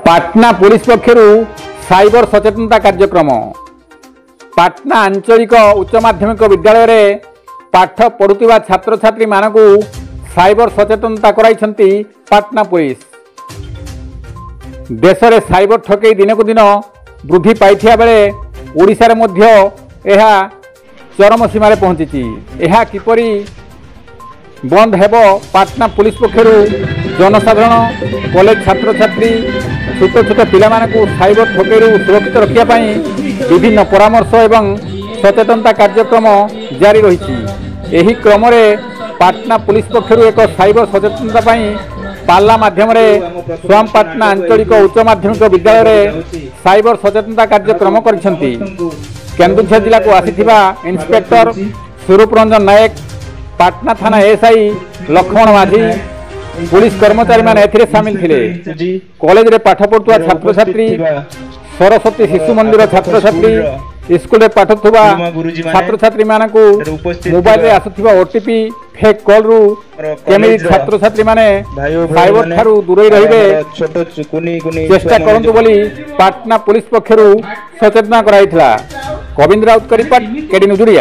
Patna police पक्षरु cyber सचेतनता कार्यक्रम। पाटना आंचलिक उच्च माध्यमिक विद्यालय रे पाठ पढ़ुवा छात्र छात्री मानकु साइबर सचेतनता कराइछंती पाटना पुलिस। देश में साइबर ठकई दिन को दिन वृद्धि पाइथिया बेले ओडिशा रे मध्य एहा चरम सीमार पहुंची। यह किपरि बंद हेबो पाटना पुलिस पक्षरु जनसाधारण कॉलेज छात्र छात्री छोट छोट पिला मानकु साइबर ठकई सुरक्षित रखिया पई विभिन्न परामर्श एवं सचेतनता कार्यक्रम जारी रही। एही क्रम रे पाटना पुलिस पक्षरु एक साइबर सचेतनता पई पाला माध्यम स्वाम पाटना आंचलिक उच्च माध्यमिक विद्यालय रे साइबर सचेतनता कार्यक्रम करिसेंती। केन्दुझर जिला को आसीथिबा इंस्पेक्टर स्वरूप रंजन नायक, पाटना थाना एसआई लक्ष्मण माझी, पुलिस कर्मचारी माने एथिरे शामिल थिले। कॉलेज रे पाठ पढ़ुवा छात्र छात्री, सरस्वती शिशु मंदिर छात्र छात्री, स्कूल रे पाठ थुबा छात्र छात्री मानकु मोबाइल रे आसुथिबा ओटीपी फेक कॉल रु केमिति छात्र छात्री माने साइबर ठारू दूरई रहिबे चेष्टा करंतु बोली पाटना पुलिस पक्षरु सचेतना कराइथिला। गोविंद राउत का रिपोर्ट, केडी न्यूज।